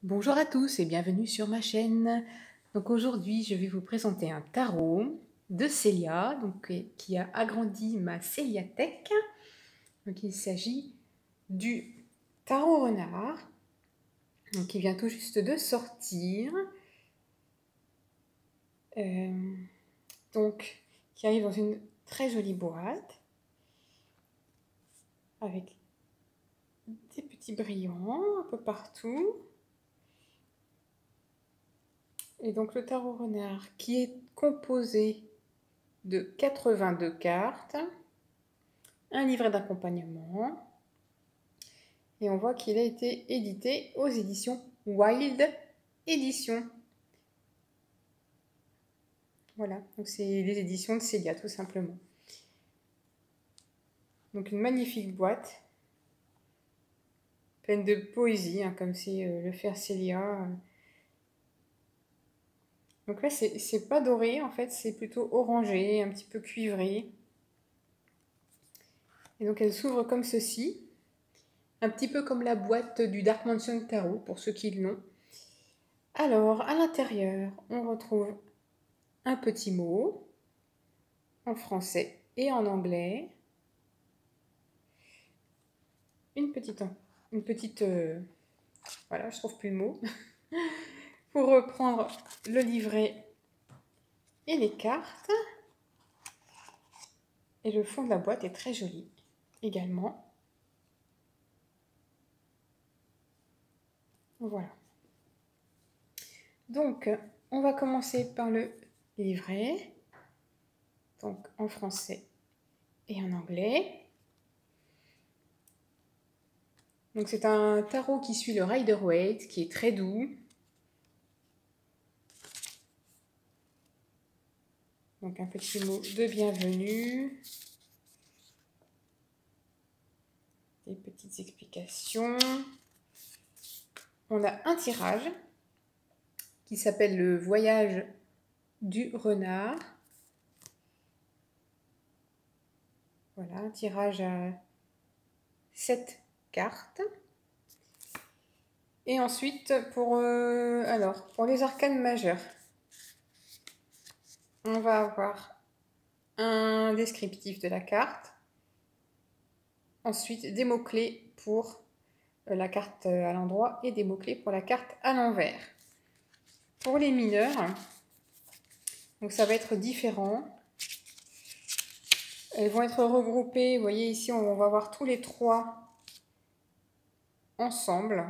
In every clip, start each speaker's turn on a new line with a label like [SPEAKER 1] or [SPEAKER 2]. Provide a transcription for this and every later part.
[SPEAKER 1] Bonjour à tous et bienvenue sur ma chaîne. Donc aujourd'hui, je vais vous présenter un tarot de Célia, qui a agrandi ma Céliathèque. Donc il s'agit du tarot renard, qui vient tout juste de sortir. Qui arrive dans une très jolie boîte avec des petits brillants un peu partout. Et donc le tarot renard qui est composé de 82 cartes, un livret d'accompagnement, et on voit qu'il a été édité aux éditions Wild Éditions. Voilà, donc c'est les éditions de Célia tout simplement. Donc une magnifique boîte, pleine de poésie, comme c'est le faire Célia. Donc là, c'est pas doré, en fait, c'est plutôt orangé, un petit peu cuivré. Et donc elle s'ouvre comme ceci, un petit peu comme la boîte du Dark Mansion Tarot, pour ceux qui l'ont. Alors, à l'intérieur, on retrouve un petit mot en français et en anglais. Voilà, je trouve plus le mot. Pour reprendre le livret et les cartes. Et le fond de la boîte est très joli également. Voilà. Donc, on va commencer par le livret. Donc, en français et en anglais. Donc, c'est un tarot qui suit le Rider-Waite, qui est très doux. Donc, un petit mot de bienvenue. Des petites explications. On a un tirage qui s'appelle le voyage du renard. Voilà, un tirage à 7 cartes. Et ensuite, pour les arcanes majeures, on va avoir un descriptif de la carte. Ensuite, des mots-clés pour la carte à l'endroit et des mots-clés pour la carte à l'envers. Pour les mineurs, donc ça va être différent. Elles vont être regroupées, vous voyez ici, on va voir tous les 3 ensemble.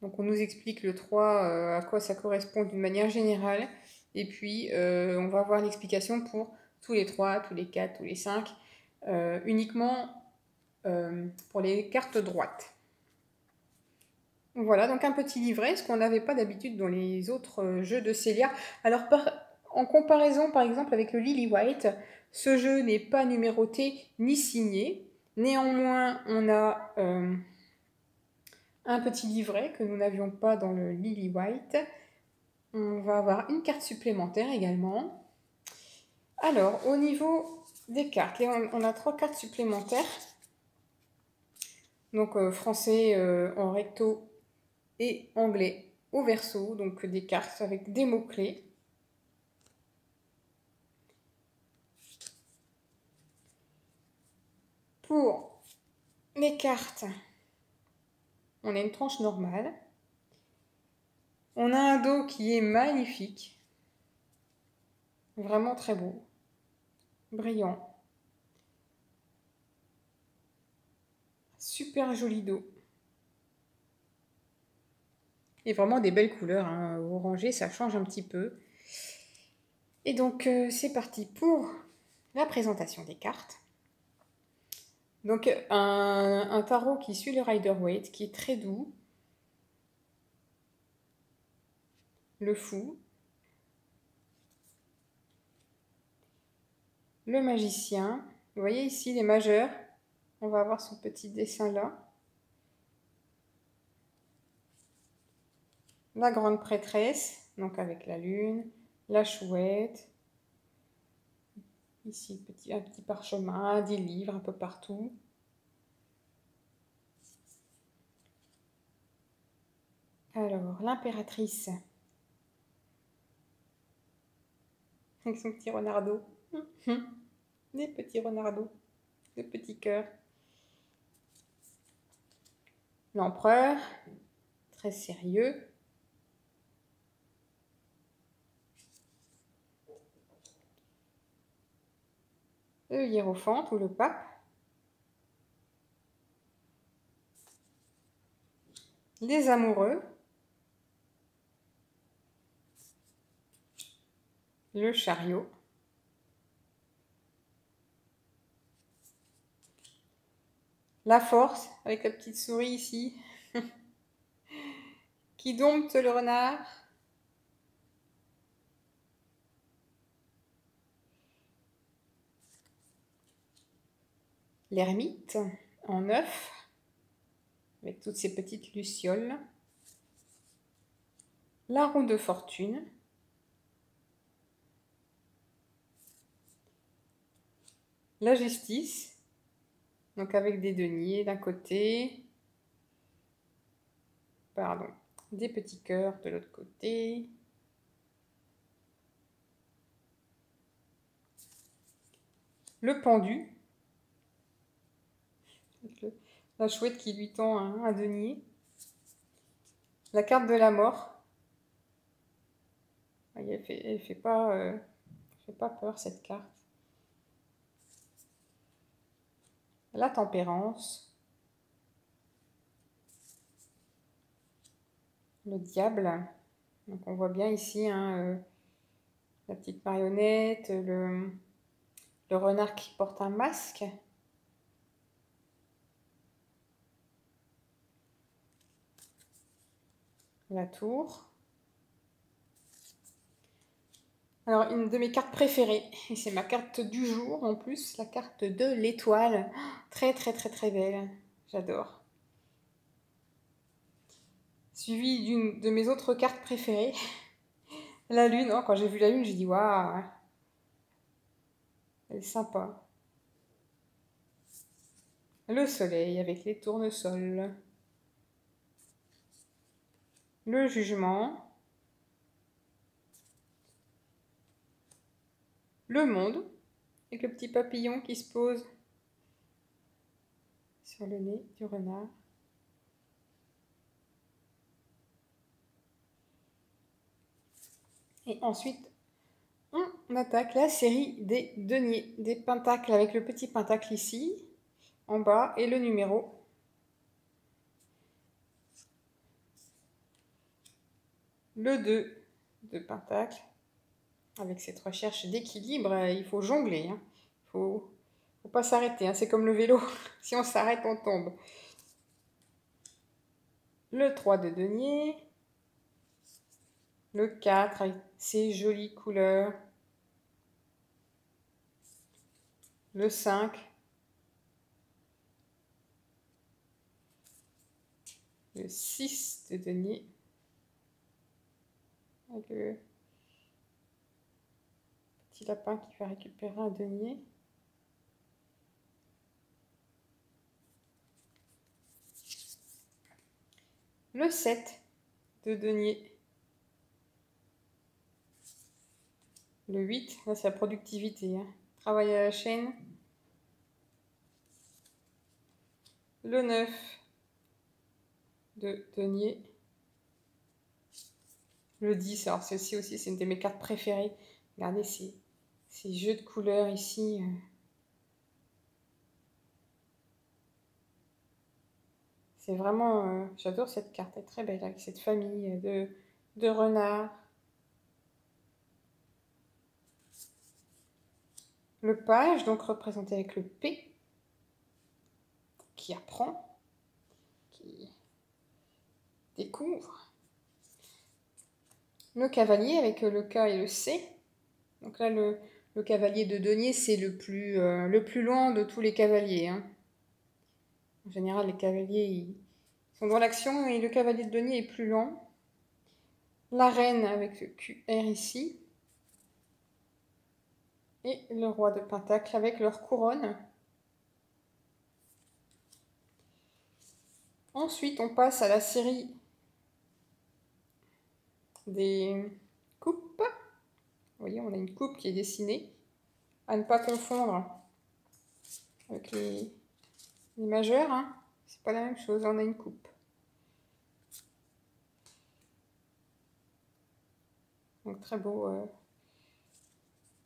[SPEAKER 1] Donc on nous explique le 3, à quoi ça correspond d'une manière générale. Et puis on va voir l'explication pour tous les 3, tous les 4, tous les 5, uniquement pour les cartes droites. Voilà, donc un petit livret, ce qu'on n'avait pas d'habitude dans les autres jeux de Célia. Alors en comparaison par exemple avec le Lily-White, ce jeu n'est pas numéroté ni signé. Néanmoins, on a un petit livret que nous n'avions pas dans le Lily-White. On va avoir une carte supplémentaire également. Alors, au niveau des cartes, on a 3 cartes supplémentaires. Donc, français en recto et anglais au verso. Donc, des cartes avec des mots-clés. Pour les cartes, on a une tranche normale. On a un dos qui est magnifique. Vraiment très beau. Brillant. Super joli dos. Et vraiment des belles couleurs. Orangé, ça change un petit peu. Et donc, c'est parti pour la présentation des cartes. Donc, un tarot qui suit le Rider-Waite, qui est très doux. Le fou. Le magicien. Vous voyez ici les majeurs. On va avoir son petit dessin là. La grande prêtresse, donc avec la lune. La chouette. Ici, un petit parchemin, des livres un peu partout. Alors, l'impératrice. Avec son petit renardeau. Des petits renardeaux. De petits cœurs. L'empereur. Très sérieux. Le hiérophante ou le pape. Les amoureux. Le chariot. La force, avec la petite souris ici, qui dompte le renard. L'ermite, en œuf, avec toutes ces petites lucioles. La roue de fortune. La justice, donc avec des deniers d'un côté. Pardon, des petits cœurs de l'autre côté. Le pendu. La chouette qui lui tend un denier. La carte de la mort. Elle fait pas peur, cette carte. La tempérance. Le diable. Donc on voit bien ici la petite marionnette, le renard qui porte un masque. La tour. Alors, une de mes cartes préférées, et c'est ma carte du jour en plus, la carte de l'étoile. Très très très très belle, j'adore. Suivie d'une de mes autres cartes préférées, la lune. Oh, quand j'ai vu la lune, j'ai dit waouh, elle est sympa. Le soleil avec les tournesols. Le jugement. Le monde, avec le petit papillon qui se pose sur le nez du renard. Et ensuite, on attaque la série des deniers, des pentacles avec le petit pentacle ici, en bas, et le numéro. Le 2 de pentacle, avec cette recherche d'équilibre, il faut jongler, hein. Faut pas s'arrêter, hein. C'est comme le vélo, si on s'arrête, on tombe. Le 3 de denier, le 4 avec ses jolies couleurs, le 5, le 6 de denier, avec le petit lapin qui va récupérer un denier. Le 7 de denier. Le 8, là c'est la productivité, hein. Travail à la chaîne. Le 9 de denier. Le 10, alors celle-ci aussi, c'est une de mes cartes préférées. Regardez ces jeux de couleurs ici. C'est vraiment... j'adore cette carte, elle est très belle, avec cette famille de renards. Le page, donc représenté avec le P, qui apprend, qui découvre. Le cavalier avec le K et le C. Donc là, le cavalier de denier, c'est le plus lent de tous les cavaliers, hein. En général, les cavaliers ils sont dans l'action et le cavalier de denier est plus lent. La reine avec le QR ici. Et le roi de pentacle avec leur couronne. Ensuite, on passe à la série des coupes. Vous voyez, on a une coupe qui est dessinée. À ne pas confondre avec les majeurs. Hein. C'est pas la même chose, on a une coupe. Donc très beau.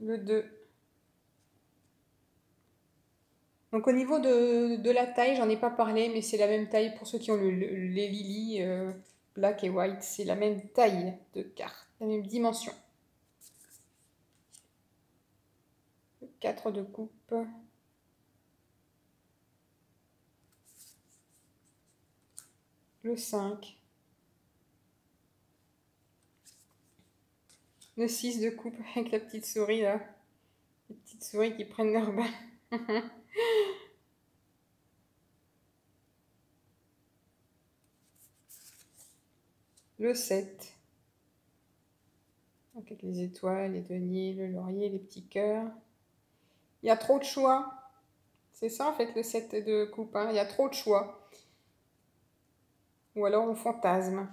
[SPEAKER 1] Le 2. Donc au niveau de la taille, j'en ai pas parlé, mais c'est la même taille pour ceux qui ont les Lily Black et White. C'est la même taille de carte, la même dimension. Le 4 de coupe. Le 5. Le 6 de coupe avec la petite souris là. Les petites souris qui prennent leur bain. Le 7. Donc avec les étoiles, les deniers, le laurier, les petits cœurs. Il y a trop de choix. C'est ça en fait le 7 de coupe. Hein. Il y a trop de choix. Ou alors on fantasme.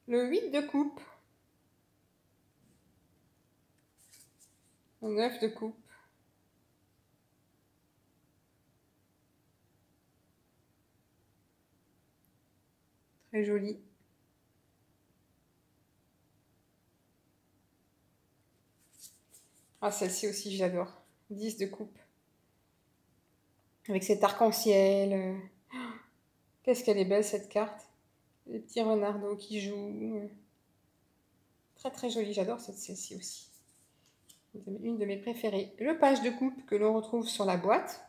[SPEAKER 1] Le 8 de coupe. Le 9 de coupe. Très joli. Ah, celle-ci aussi, j'adore. 10 de coupe. Avec cet arc-en-ciel. Qu'est-ce qu'elle est belle, cette carte. Les petits renardeaux qui jouent. Très, très jolie. J'adore celle-ci aussi. Une de mes préférées. Le page de coupe que l'on retrouve sur la boîte.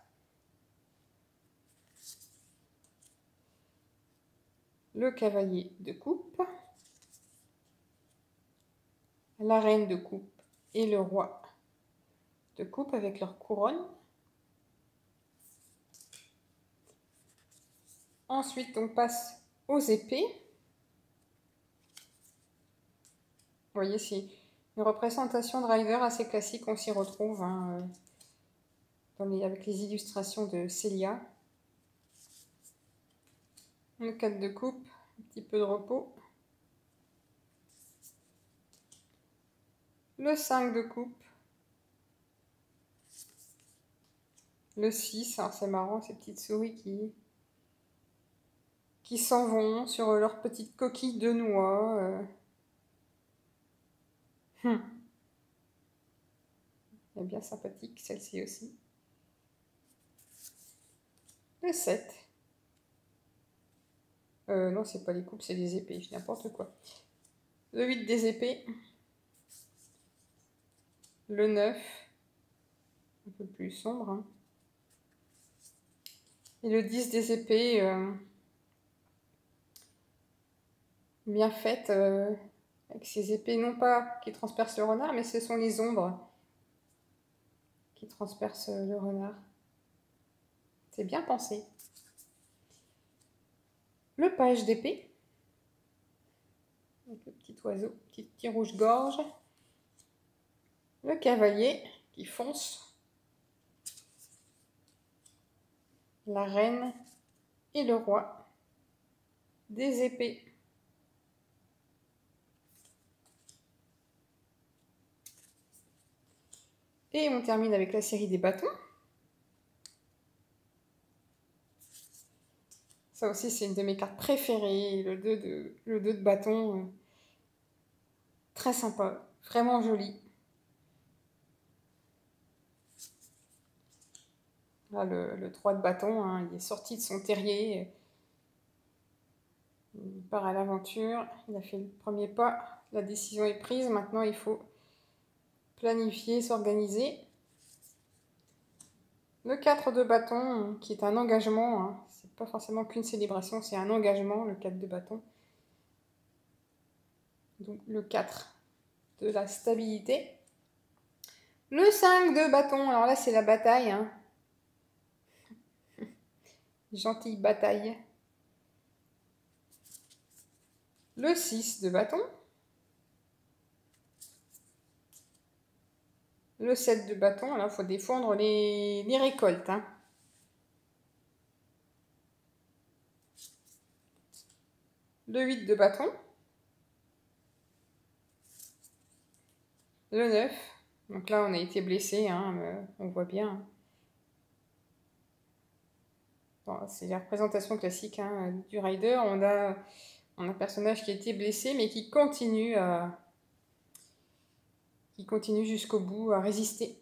[SPEAKER 1] Le cavalier de coupe. La reine de coupe et le roi de coupe avec leur couronne. Ensuite, on passe aux épées. Vous voyez, c'est une représentation de Rider assez classique. On s'y retrouve hein, avec les illustrations de Célia. Le 4 de coupe, un petit peu de repos. Le 5 de coupe. Le 6, alors c'est marrant, ces petites souris qui s'en vont sur leurs petites coquilles de noix. Elle est bien sympathique, celle-ci aussi. Le 7. Non, c'est pas les coupes, c'est des épées, n'importe quoi. Le 8 des épées. Le 9. Un peu plus sombre. Hein. Et le 10 des épées. Bien faites. Avec ces épées, non pas qui transpercent le renard, mais ce sont les ombres qui transpercent le renard. C'est bien pensé. Le page d'épée. Le petit oiseau, petit rouge-gorge. Le cavalier qui fonce. La reine et le roi. Des épées. Et on termine avec la série des bâtons. Ça aussi, c'est une de mes cartes préférées. Le 2 de bâton. Très sympa. Vraiment joli. Là, le 3 de bâton, hein, il est sorti de son terrier. Il part à l'aventure. Il a fait le premier pas. La décision est prise. Maintenant, il faut planifier, s'organiser. Le 4 de bâton, qui est un engagement. Hein. C'est pas forcément qu'une célébration, c'est un engagement, le 4 de bâton. Donc, le 4 de la stabilité. Le 5 de bâton, alors là, c'est la bataille. Hein. Gentille bataille. Le 6 de bâton. Le 7 de bâton, là, il faut défendre les récoltes. Hein. le 8 de bâton, le 9. Donc là, on a été blessé, hein, on voit bien. Bon, c'est la représentation classique, hein, du rider. On a un personnage qui a été blessé, mais qui continue jusqu'au bout à résister.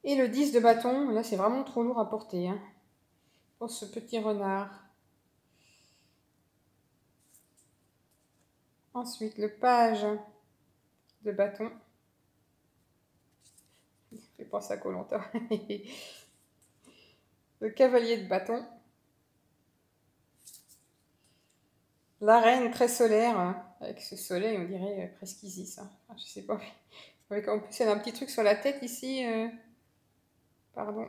[SPEAKER 1] Et le 10 de bâton, là, c'est vraiment trop lourd à porter, hein, pour ce petit renard. Ensuite, le page de bâton. Je fais penser à Koh-Lanta. Le cavalier de bâton. La reine très solaire, avec ce soleil, on dirait presque Isis. Hein. Enfin, je sais pas. Avec, en plus, elle a un petit truc sur la tête ici. Pardon.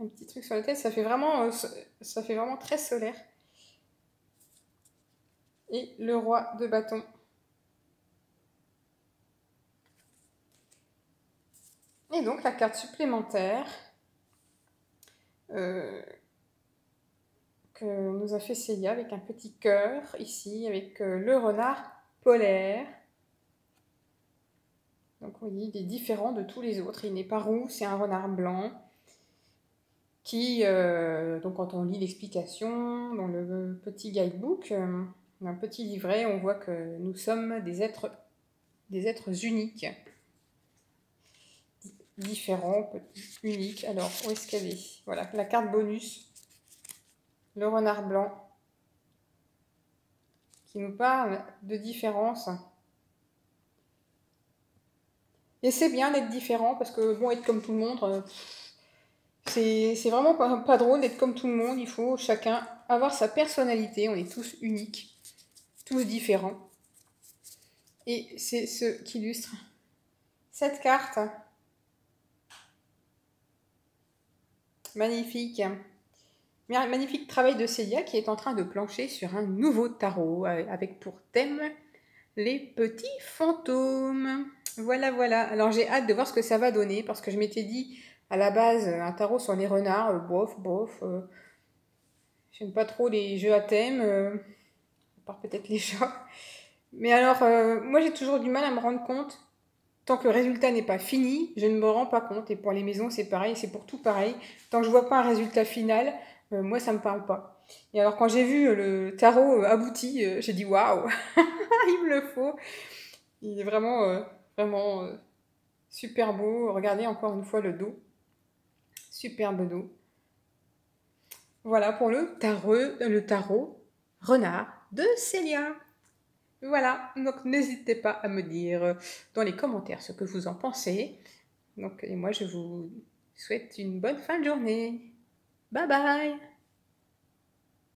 [SPEAKER 1] Un petit truc sur la tête, ça fait vraiment très solaire. Et le roi de bâton. Et donc la carte supplémentaire que nous a fait Célia avec un petit cœur ici, avec le renard polaire. Donc vous voyez, il est différent de tous les autres. Il n'est pas roux, c'est un renard blanc. Qui, donc quand on lit l'explication dans le petit guidebook, un petit livret, on voit que nous sommes des êtres uniques. Différents, uniques. Alors, où est-ce qu'elle est? Voilà, la carte bonus. Le renard blanc. Qui nous parle de différence. Et c'est bien d'être différent, parce que, bon, être comme tout le monde, c'est vraiment pas drôle d'être comme tout le monde. Il faut chacun avoir sa personnalité. On est tous uniques, tous différents. Et c'est ce qui illustre cette carte. Magnifique. Magnifique travail de Célia qui est en train de plancher sur un nouveau tarot avec pour thème les petits fantômes. Voilà, voilà. Alors j'ai hâte de voir ce que ça va donner parce que je m'étais dit à la base un tarot sur les renards, bof. J'aime pas trop les jeux à thème, à part peut-être les chats. Mais alors, moi j'ai toujours du mal à me rendre compte. Tant que le résultat n'est pas fini, je ne me rends pas compte. Et pour les maisons, c'est pareil, c'est pour tout pareil. Tant que je vois pas un résultat final, moi, ça me parle pas. Et alors, quand j'ai vu le tarot abouti, j'ai dit waouh, il me le faut. Il est vraiment, super beau. Regardez encore une fois le dos. Superbe dos. Voilà pour le tarot renard de Célia. Voilà, donc n'hésitez pas à me dire dans les commentaires ce que vous en pensez. Donc, et moi, je vous souhaite une bonne fin de journée. Bye bye!